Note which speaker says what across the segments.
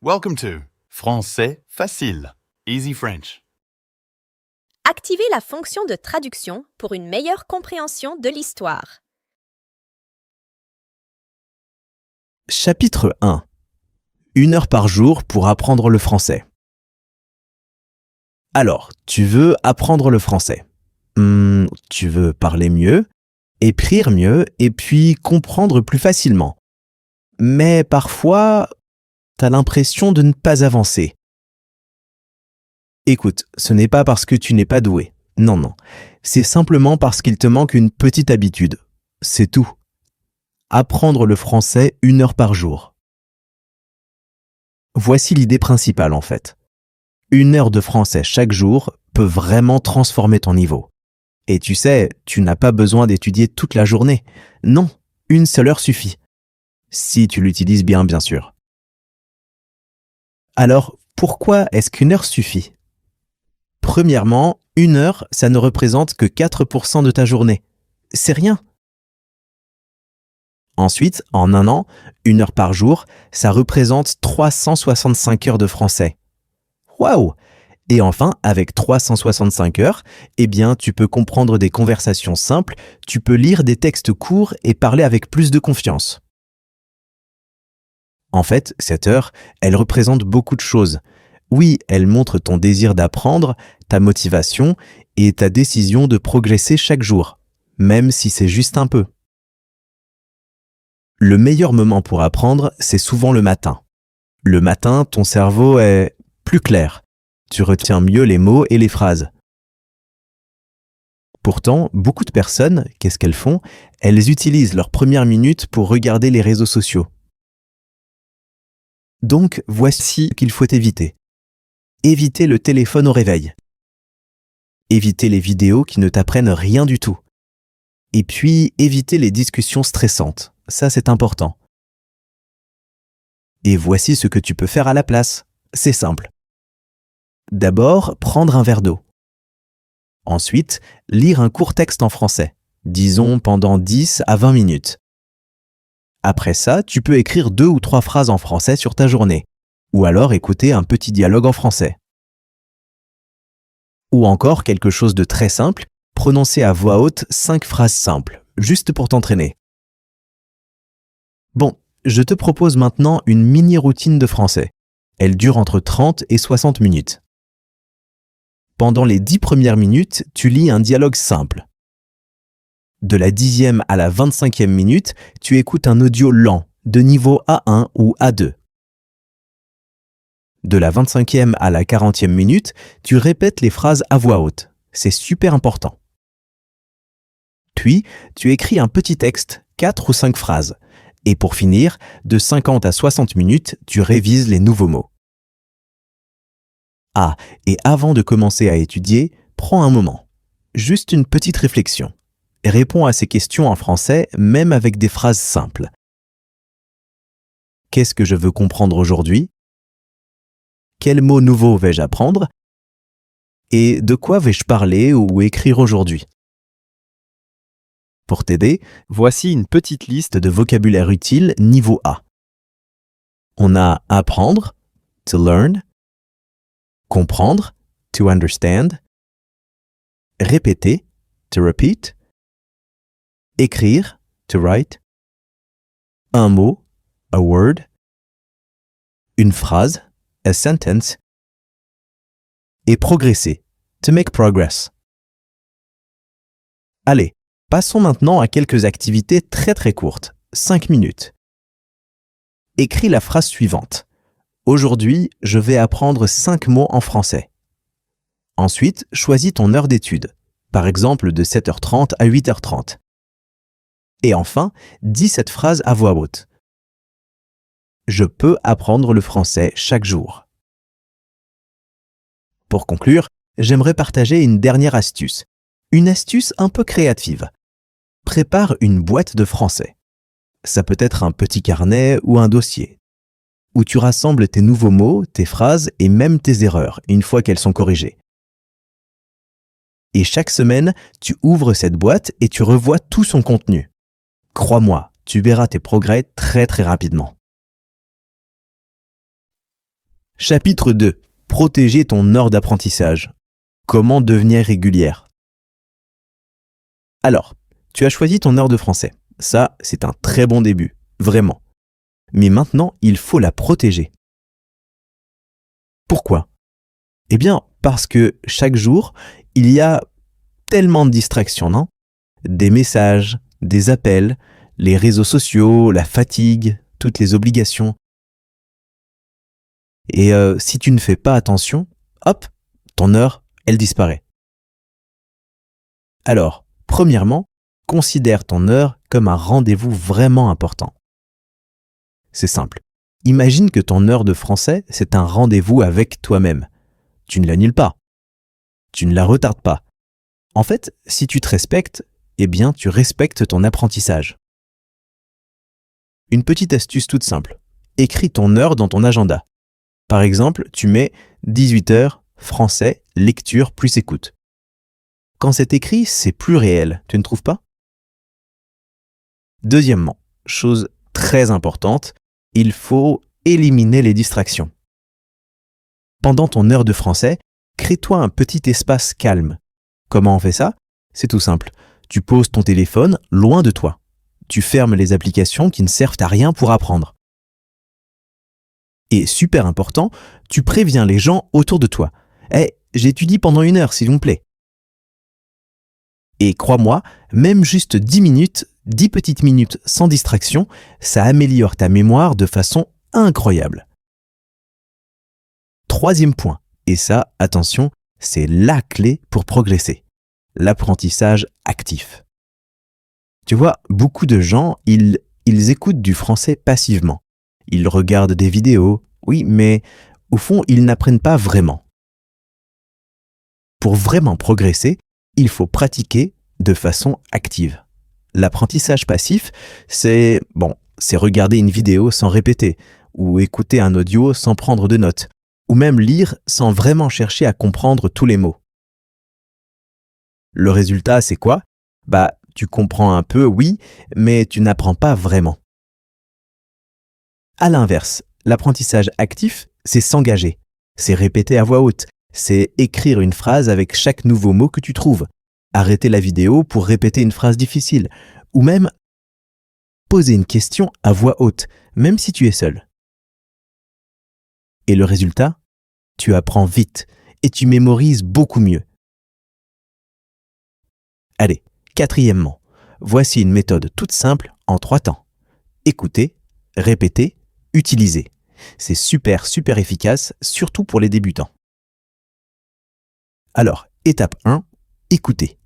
Speaker 1: Welcome to Français facile, Easy French.
Speaker 2: Activez la fonction de traduction pour une meilleure compréhension de l'histoire.
Speaker 3: Chapitre 1. 1 heure par jour pour apprendre le français. Alors, tu veux apprendre le français. Tu veux parler mieux, écrire mieux et puis comprendre plus facilement. Mais parfois, t'as l'impression de ne pas avancer. Écoute, ce n'est pas parce que tu n'es pas doué. Non. C'est simplement parce qu'il te manque une petite habitude. C'est tout. Apprendre le français 1 heure par jour. Voici l'idée principale en fait. 1 heure de français chaque jour peut vraiment transformer ton niveau. Et tu sais, tu n'as pas besoin d'étudier toute la journée. Non, 1 seule heure suffit. Si tu l'utilises bien sûr. Alors, pourquoi est-ce qu'1 heure suffit ? Premièrement, 1 heure, ça ne représente que 4% de ta journée. C'est rien. Ensuite, en un an, 1 heure par jour, ça représente 365 heures de français. Waouh ! Et enfin, avec 365 heures, tu peux comprendre des conversations simples, tu peux lire des textes courts et parler avec plus de confiance. En fait, cette heure, elle représente beaucoup de choses. Oui, elle montre ton désir d'apprendre, ta motivation et ta décision de progresser chaque jour, même si c'est juste un peu. Le meilleur moment pour apprendre, c'est souvent le matin. Le matin, ton cerveau est plus clair. Tu retiens mieux les mots et les phrases. Pourtant, beaucoup de personnes, qu'est-ce qu'elles font ? Elles utilisent leurs premières minutes pour regarder les réseaux sociaux. Donc, voici ce qu'il faut éviter. Éviter le téléphone au réveil. Éviter les vidéos qui ne t'apprennent rien du tout. Et puis, éviter les discussions stressantes. Ça, c'est important. Et voici ce que tu peux faire à la place. C'est simple. D'abord, prendre un verre d'eau. Ensuite, lire un court texte en français, disons pendant 10 à 20 minutes. Après ça, tu peux écrire 2 ou 3 phrases en français sur ta journée, ou alors écouter un petit dialogue en français. Ou encore quelque chose de très simple, prononcer à voix haute 5 phrases simples, juste pour t'entraîner. Bon, je te propose maintenant une mini-routine de français. Elle dure entre 30 et 60 minutes. Pendant les 10 premières minutes, tu lis un dialogue simple. De la 10e à la 25e minute, tu écoutes un audio lent, de niveau A1 ou A2. De la 25e à la 40e minute, tu répètes les phrases à voix haute. C'est super important. Puis, tu écris un petit texte, 4 ou 5 phrases. Et pour finir, de 50 à 60 minutes, tu révises les nouveaux mots. Ah, et avant de commencer à étudier, prends un moment. Juste une petite réflexion. Réponds à ces questions en français, même avec des phrases simples. Qu'est-ce que je veux comprendre aujourd'hui ? Quels mots nouveaux vais-je apprendre ? Et de quoi vais-je parler ou écrire aujourd'hui ? Pour t'aider, voici une petite liste de vocabulaire utile niveau A. On a apprendre, to learn, comprendre, to understand, répéter, to repeat, écrire, to write, un mot, a word, une phrase, a sentence, et progresser, to make progress. Allez, passons maintenant à quelques activités très courtes, 5 minutes. Écris la phrase suivante. Aujourd'hui, je vais apprendre 5 mots en français. Ensuite, choisis ton heure d'étude, par exemple de 7h30 à 8h30. Et enfin, dis cette phrase à voix haute. Je peux apprendre le français chaque jour. Pour conclure, j'aimerais partager une dernière astuce. Une astuce un peu créative. Prépare une boîte de français. Ça peut être un petit carnet ou un dossier, où tu rassembles tes nouveaux mots, tes phrases et même tes erreurs, une fois qu'elles sont corrigées. Et chaque semaine, tu ouvres cette boîte et tu revois tout son contenu. Crois-moi, tu verras tes progrès très rapidement. Chapitre 2. Protéger ton heure d'apprentissage. Comment devenir régulière? Alors, tu as choisi ton heure de français. Ça, c'est un très bon début, vraiment. Mais maintenant, il faut la protéger. Pourquoi? Eh bien, parce que chaque jour, il y a tellement de distractions, non? Des messages, des appels, les réseaux sociaux, la fatigue, toutes les obligations. Et si tu ne fais pas attention, hop, ton heure, elle disparaît. Alors, premièrement, considère ton heure comme un rendez-vous vraiment important. C'est simple. Imagine que ton heure de français, c'est un rendez-vous avec toi-même. Tu ne l'annules pas. Tu ne la retardes pas. En fait, si tu te respectes, eh bien, tu respectes ton apprentissage. Une petite astuce toute simple. Écris ton heure dans ton agenda. Par exemple, tu mets 18h, français, lecture plus écoute. Quand c'est écrit, c'est plus réel, tu ne trouves pas? Deuxièmement, chose très importante, il faut éliminer les distractions. Pendant ton heure de français, crée-toi un petit espace calme. Comment on fait ça? C'est tout simple. Tu poses ton téléphone loin de toi. Tu fermes les applications qui ne servent à rien pour apprendre. Et super important, tu préviens les gens autour de toi. J'étudie pendant 1 heure, s'il vous plaît. Et crois-moi, même juste 10 minutes, 10 petites minutes sans distraction, ça améliore ta mémoire de façon incroyable. Troisième point, et ça, attention, c'est la clé pour progresser. L'apprentissage actif. Tu vois, beaucoup de gens, ils écoutent du français passivement. Ils regardent des vidéos, oui, mais au fond, ils n'apprennent pas vraiment. Pour vraiment progresser, il faut pratiquer de façon active. L'apprentissage passif, c'est regarder une vidéo sans répéter, ou écouter un audio sans prendre de notes, ou même lire sans vraiment chercher à comprendre tous les mots. Le résultat, c'est quoi? Tu comprends un peu, oui, mais tu n'apprends pas vraiment. À l'inverse, l'apprentissage actif, c'est s'engager, c'est répéter à voix haute, c'est écrire une phrase avec chaque nouveau mot que tu trouves, arrêter la vidéo pour répéter une phrase difficile, ou même poser une question à voix haute, même si tu es seul. Et le résultat? Tu apprends vite et tu mémorises beaucoup mieux. Allez, quatrièmement, voici une méthode toute simple en 3 temps. Écouter, répéter, utiliser. C'est super efficace, surtout pour les débutants. Alors, étape 1, écouter.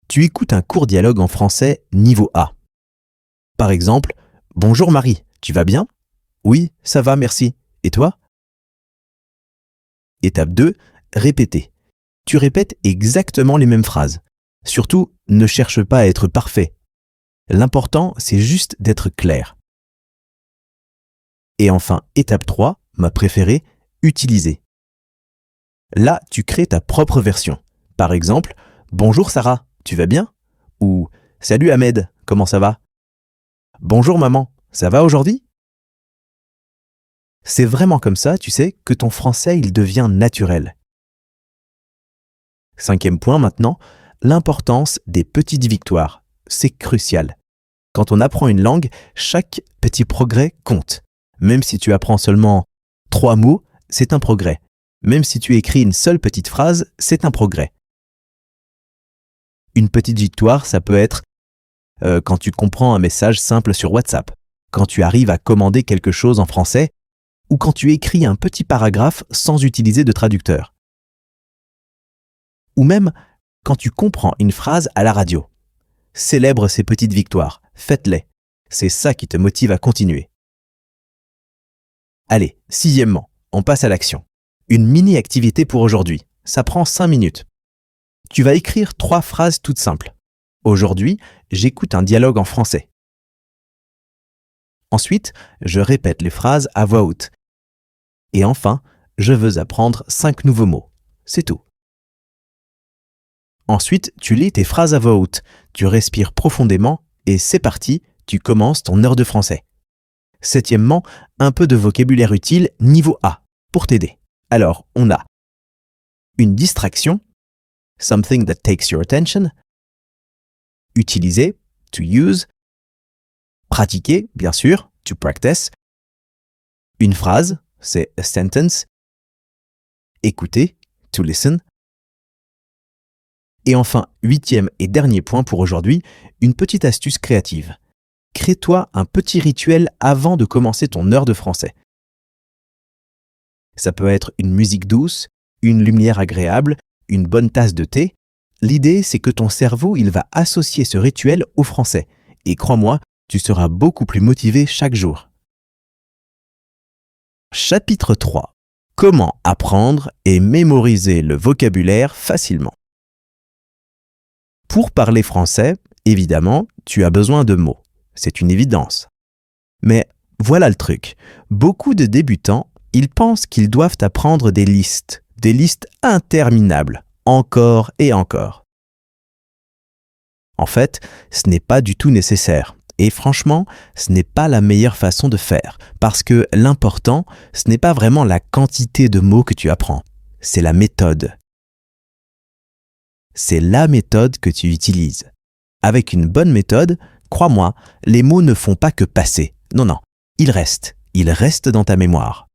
Speaker 3: Tu écoutes un court dialogue en français niveau A. Par exemple, « Bonjour Marie, tu vas bien? Oui, ça va, merci. Et toi? » Étape 2, répéter. Tu répètes exactement les mêmes phrases. Surtout, ne cherche pas à être parfait. L'important, c'est juste d'être clair. Et enfin, étape 3, ma préférée, utiliser. Là, tu crées ta propre version. Par exemple, « Bonjour Sarah, tu vas bien? » Ou « Salut Ahmed, comment ça va? » Bonjour maman, ça va aujourd'hui? C'est vraiment comme ça, tu sais, que ton français, il devient naturel. 5e point maintenant, l'importance des petites victoires. C'est crucial. Quand on apprend une langue, chaque petit progrès compte. Même si tu apprends seulement 3 mots, c'est un progrès. Même si tu écris une seule petite phrase, c'est un progrès. Une petite victoire, ça peut être quand tu comprends un message simple sur WhatsApp, quand tu arrives à commander quelque chose en français, ou quand tu écris un petit paragraphe sans utiliser de traducteur. Ou même quand tu comprends une phrase à la radio. Célèbre ces petites victoires, faites-les. C'est ça qui te motive à continuer. Allez, 6e, on passe à l'action. Une mini-activité pour aujourd'hui. Ça prend 5 minutes. Tu vas écrire 3 phrases toutes simples. Aujourd'hui, j'écoute un dialogue en français. Ensuite, je répète les phrases à voix haute. Et enfin, je veux apprendre 5 nouveaux mots. C'est tout. Ensuite, tu lis tes phrases à voix haute, tu respires profondément et c'est parti, tu commences ton heure de français. Septièmement, un peu de vocabulaire utile niveau A pour t'aider. Alors, on a une distraction, something that takes your attention, utiliser, to use, pratiquer, bien sûr, to practice, une phrase, c'est a sentence, écouter, to listen, et enfin, huitième et dernier point pour aujourd'hui, une petite astuce créative. Crée-toi un petit rituel avant de commencer ton heure de français. Ça peut être une musique douce, une lumière agréable, une bonne tasse de thé. L'idée, c'est que ton cerveau, il va associer ce rituel au français. Et crois-moi, tu seras beaucoup plus motivé chaque jour. Chapitre 3. Comment apprendre et mémoriser le vocabulaire facilement. Pour parler français, évidemment, tu as besoin de mots. C'est une évidence. Mais voilà le truc. Beaucoup de débutants, ils pensent qu'ils doivent apprendre des listes interminables, encore et encore. En fait, ce n'est pas du tout nécessaire. Et franchement, ce n'est pas la meilleure façon de faire, parce que l'important, ce n'est pas vraiment la quantité de mots que tu apprends, c'est la méthode. C'est la méthode que tu utilises. Avec une bonne méthode, crois-moi, les mots ne font pas que passer. Non, ils restent dans ta mémoire.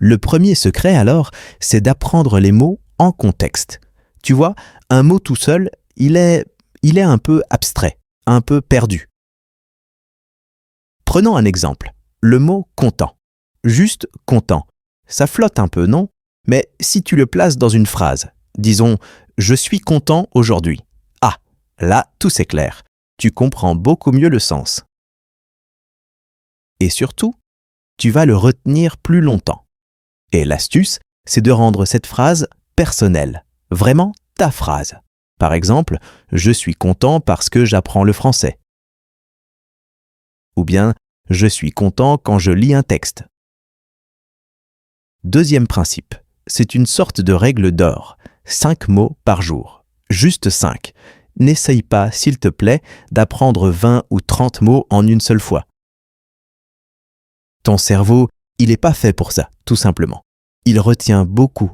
Speaker 3: Le premier secret alors, c'est d'apprendre les mots en contexte. Tu vois, un mot tout seul, il est un peu abstrait, un peu perdu. Prenons un exemple, le mot content. Juste content. Ça flotte un peu, non? Mais si tu le places dans une phrase, disons « Je suis content aujourd'hui ». Ah, là, tout c'est clair. Tu comprends beaucoup mieux le sens. Et surtout, tu vas le retenir plus longtemps. Et l'astuce, c'est de rendre cette phrase personnelle, vraiment ta phrase. Par exemple, « Je suis content parce que j'apprends le français ». Ou bien « Je suis content quand je lis un texte ». Deuxième principe, c'est une sorte de règle d'or. 5 mots par jour. Juste 5. N'essaye pas, s'il te plaît, d'apprendre 20 ou 30 mots en une seule fois. Ton cerveau, il n'est pas fait pour ça, tout simplement. Il retient beaucoup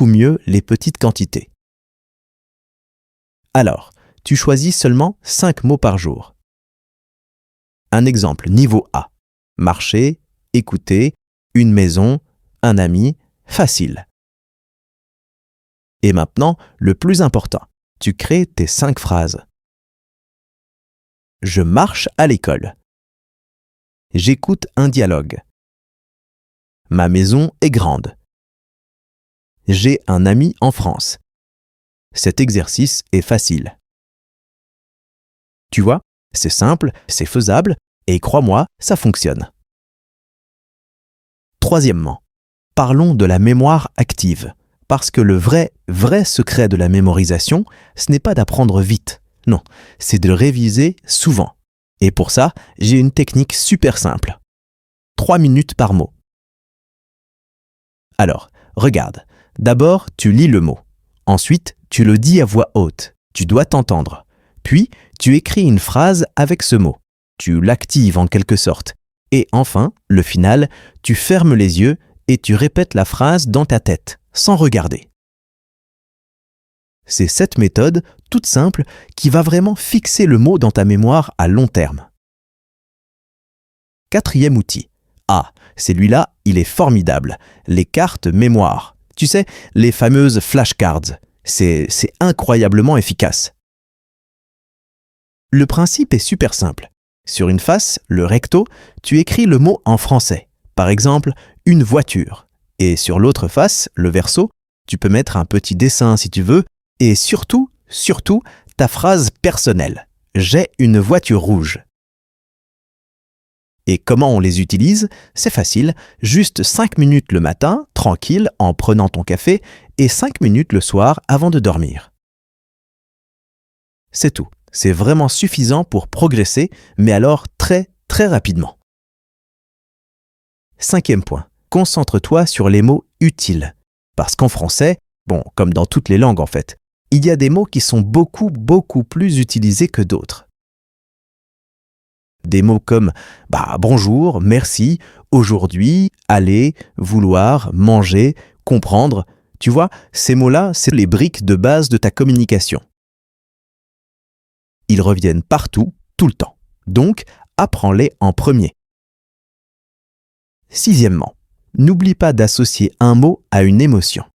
Speaker 3: mieux les petites quantités. Alors, tu choisis seulement 5 mots par jour. Un exemple niveau A. Marcher, écouter, une maison, un ami, facile. Et maintenant, le plus important, tu crées tes 5 phrases. Je marche à l'école. J'écoute un dialogue. Ma maison est grande. J'ai un ami en France. Cet exercice est facile. Tu vois, c'est simple, c'est faisable, et crois-moi, ça fonctionne. Troisièmement, parlons de la mémoire active. Parce que le vrai secret de la mémorisation, ce n'est pas d'apprendre vite. Non, c'est de réviser souvent. Et pour ça, j'ai une technique super simple. 3 minutes par mot. Alors, regarde. D'abord, tu lis le mot. Ensuite, tu le dis à voix haute. Tu dois t'entendre. Puis, tu écris une phrase avec ce mot. Tu l'actives en quelque sorte. Et enfin, le final, tu fermes les yeux et tu répètes la phrase dans ta tête, sans regarder. C'est cette méthode, toute simple, qui va vraiment fixer le mot dans ta mémoire à long terme. Quatrième outil. Ah, celui-là, il est formidable. Les cartes mémoire. Tu sais, les fameuses flashcards. C'est incroyablement efficace. Le principe est super simple. Sur une face, le recto, tu écris le mot en français. Par exemple, une voiture. Et sur l'autre face, le verso, tu peux mettre un petit dessin si tu veux. Et surtout, ta phrase personnelle. J'ai une voiture rouge. Et comment on les utilise? C'est facile, juste 5 minutes le matin, tranquille, en prenant ton café, et 5 minutes le soir avant de dormir. C'est tout. C'est vraiment suffisant pour progresser, mais alors très rapidement. 5e point. Concentre-toi sur les mots utiles. Parce qu'en français, comme dans toutes les langues en fait, il y a des mots qui sont beaucoup plus utilisés que d'autres. Des mots comme bonjour, merci, aujourd'hui, aller, vouloir, manger, comprendre. Tu vois, ces mots-là, c'est les briques de base de ta communication. Ils reviennent partout, tout le temps. Donc, apprends-les en premier. Sixièmement, n'oublie pas d'associer un mot à une émotion.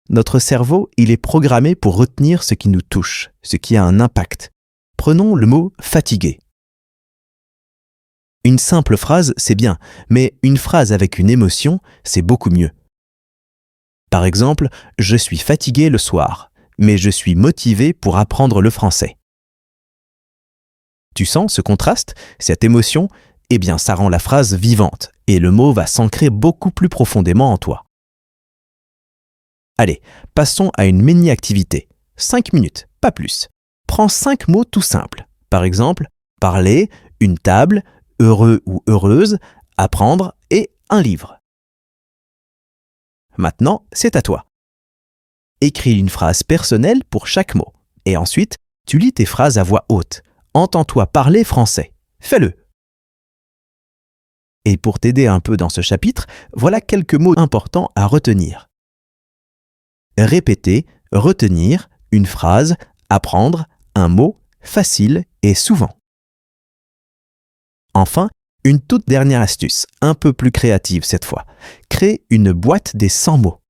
Speaker 3: Notre cerveau, il est programmé pour retenir ce qui nous touche, ce qui a un impact. Prenons le mot « fatigué ». Une simple phrase, c'est bien, mais une phrase avec une émotion, c'est beaucoup mieux. Par exemple, « Je suis fatigué le soir, mais je suis motivé pour apprendre le français ». Tu sens ce contraste, cette émotion? Eh bien, ça rend la phrase vivante et le mot va s'ancrer beaucoup plus profondément en toi. Allez, passons à une mini-activité. 5 minutes, pas plus. Prends 5 mots tout simples. Par exemple, parler, une table, heureux ou heureuse, apprendre et un livre. Maintenant, c'est à toi. Écris une phrase personnelle pour chaque mot. Et ensuite, tu lis tes phrases à voix haute. Entends-toi parler français. Fais-le. Et pour t'aider un peu dans ce chapitre, voilà quelques mots importants à retenir. Répéter, retenir, une phrase, apprendre, un mot, facile et souvent. Enfin, une toute dernière astuce, un peu plus créative cette fois. Crée une boîte des 100 mots.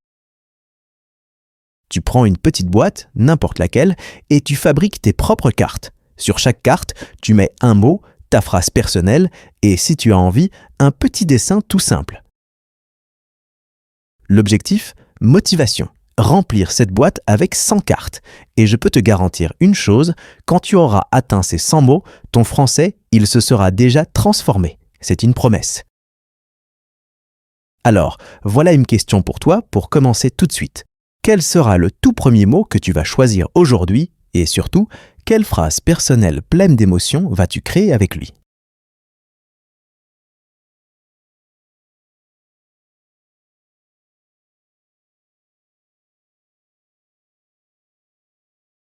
Speaker 3: Tu prends une petite boîte, n'importe laquelle, et tu fabriques tes propres cartes. Sur chaque carte, tu mets un mot, ta phrase personnelle et, si tu as envie, un petit dessin tout simple. L'objectif ? Motivation. Remplir cette boîte avec 100 cartes. Et je peux te garantir une chose, quand tu auras atteint ces 100 mots, ton français, il se sera déjà transformé. C'est une promesse. Alors, voilà une question pour toi pour commencer tout de suite. Quel sera le tout premier mot que tu vas choisir aujourd'hui et surtout, quelle phrase personnelle pleine d'émotion vas-tu créer avec lui ?